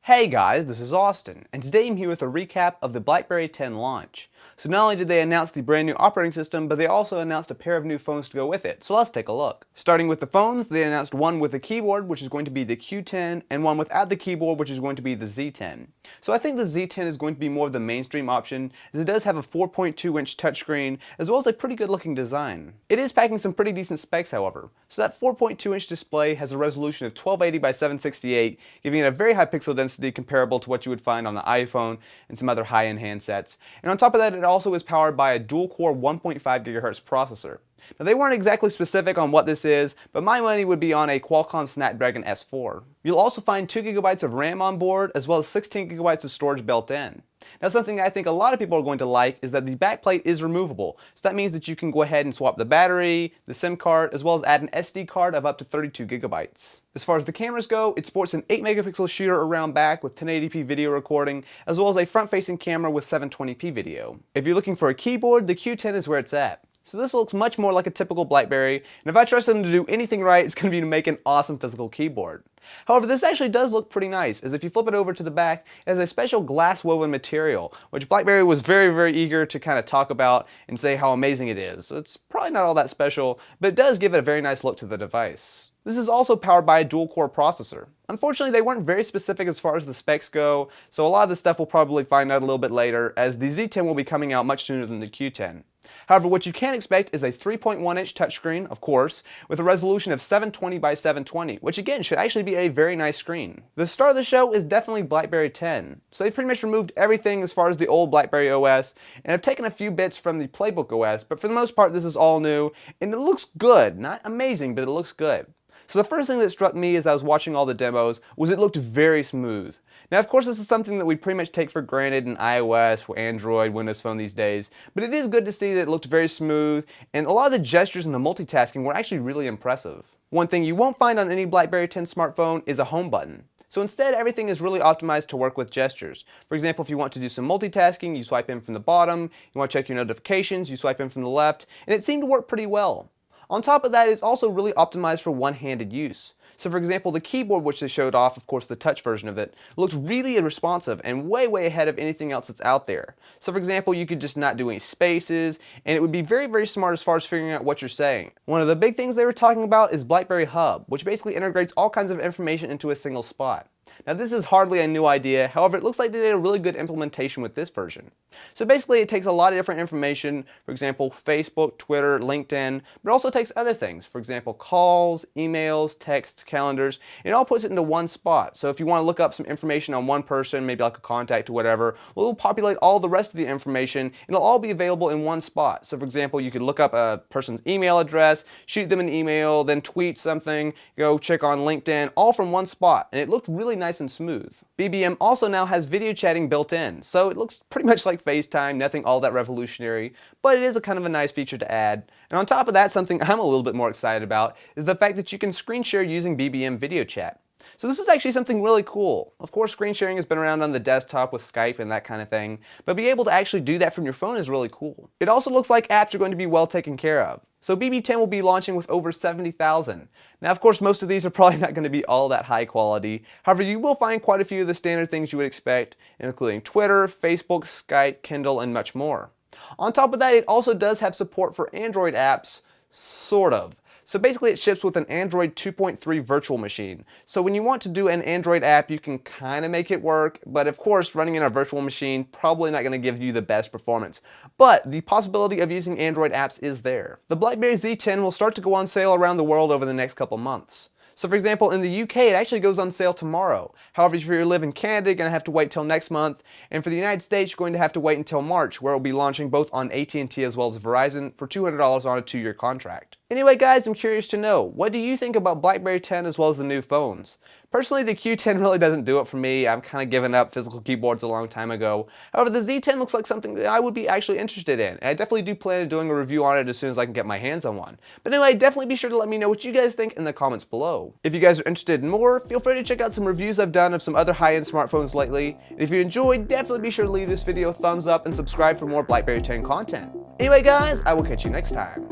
Hey guys, this is Austin, and today I'm here with a recap of the BlackBerry 10 launch. So not only did they announce the brand new operating system, but they also announced a pair of new phones to go with it, so let's take a look. Starting with the phones, they announced one with a keyboard, which is going to be the Q10, and one without the keyboard, which is going to be the Z10. So I think the Z10 is going to be more of the mainstream option, as it does have a 4.2-inch touchscreen, as well as a pretty good looking design. It is packing some pretty decent specs, however. So that 4.2-inch display has a resolution of 1280 by 768, giving it a very high pixel density comparable to what you would find on the iPhone and some other high-end handsets. And on top of that, it also is powered by a dual-core 1.5 GHz processor. Now they weren't exactly specific on what this is, but my money would be on a Qualcomm Snapdragon S4. You'll also find 2 GB of RAM on board, as well as 16 GB of storage built in. Now something I think a lot of people are going to like is that the backplate is removable, so that means that you can go ahead and swap the battery, the SIM card, as well as add an SD card of up to 32 GB. As far as the cameras go, it sports an 8 megapixel shooter around back with 1080p video recording, as well as a front-facing camera with 720p video. If you're looking for a keyboard, the Q10 is where it's at. So this looks much more like a typical BlackBerry, and if I trust them to do anything right, it's going to be to make an awesome physical keyboard. However, this actually does look pretty nice, as if you flip it over to the back, it has a special glass woven material, which BlackBerry was very eager to kind of talk about and say how amazing it is. So it's probably not all that special, but it does give it a very nice look to the device. This is also powered by a dual-core processor. Unfortunately, they weren't very specific as far as the specs go, so a lot of this stuff we'll probably find out a little bit later, as the Z10 will be coming out much sooner than the Q10. However, what you can expect is a 3.1-inch touchscreen, of course, with a resolution of 720 by 720, which again should actually be a very nice screen. The star of the show is definitely BlackBerry 10. So they pretty much removed everything as far as the old BlackBerry OS, and have taken a few bits from the Playbook OS, but for the most part this is all new, and it looks good. Not amazing, but it looks good. So the first thing that struck me as I was watching all the demos was it looked very smooth. Now of course this is something that we pretty much take for granted in iOS, or Android, Windows Phone these days, but it is good to see that it looked very smooth, and a lot of the gestures and the multitasking were actually really impressive. One thing you won't find on any BlackBerry 10 smartphone is a home button. So instead, everything is really optimized to work with gestures. For example, if you want to do some multitasking, you swipe in from the bottom, you want to check your notifications, you swipe in from the left, and it seemed to work pretty well. On top of that, it's also really optimized for one-handed use. So for example, the keyboard which they showed off, of course the touch version of it, looks really responsive and way ahead of anything else that's out there. So for example, you could just not do any spaces, and it would be very smart as far as figuring out what you're saying. One of the big things they were talking about is BlackBerry Hub, which basically integrates all kinds of information into a single spot. Now this is hardly a new idea, however it looks like they did a really good implementation with this version. So basically it takes a lot of different information, for example Facebook, Twitter, LinkedIn, but it also takes other things, for example calls, emails, texts, calendars, and it all puts it into one spot. So if you want to look up some information on one person, maybe like a contact or whatever, well, it will populate all the rest of the information and it'll all be available in one spot. So for example, you could look up a person's email address, shoot them an email, then tweet something, go check on LinkedIn, all from one spot, and it looked really nice and smooth. BBM also now has video chatting built in, so it looks pretty much like FaceTime, nothing all that revolutionary, but it is a kind of a nice feature to add. And on top of that, something I'm a little bit more excited about is the fact that you can screen share using BBM video chat. So this is actually something really cool. Of course, screen sharing has been around on the desktop with Skype and that kind of thing, but being able to actually do that from your phone is really cool. It also looks like apps are going to be well taken care of. So BB10 will be launching with over 70,000. Now of course most of these are probably not going to be all that high quality, however you will find quite a few of the standard things you would expect, including Twitter, Facebook, Skype, Kindle, and much more. On top of that, it also does have support for Android apps, sort of. So basically it ships with an Android 2.3 virtual machine. So when you want to do an Android app, you can kind of make it work, but of course running in a virtual machine probably not going to give you the best performance. But the possibility of using Android apps is there. The BlackBerry Z10 will start to go on sale around the world over the next couple months. So for example, in the UK, it actually goes on sale tomorrow. However, if you live in Canada, you're going to have to wait till next month. And for the United States, you're going to have to wait until March, where it will be launching both on AT&T as well as Verizon for $200 on a 2-year contract. Anyway guys, I'm curious to know, what do you think about BlackBerry 10 as well as the new phones? Personally, the Q10 really doesn't do it for me. I've kind of given up physical keyboards a long time ago. However, the Z10 looks like something that I would be actually interested in, and I definitely do plan on doing a review on it as soon as I can get my hands on one. But anyway, definitely be sure to let me know what you guys think in the comments below. If you guys are interested in more, feel free to check out some reviews I've done of some other high-end smartphones lately. And if you enjoyed, definitely be sure to leave this video a thumbs up and subscribe for more BlackBerry 10 content. Anyway guys, I will catch you next time.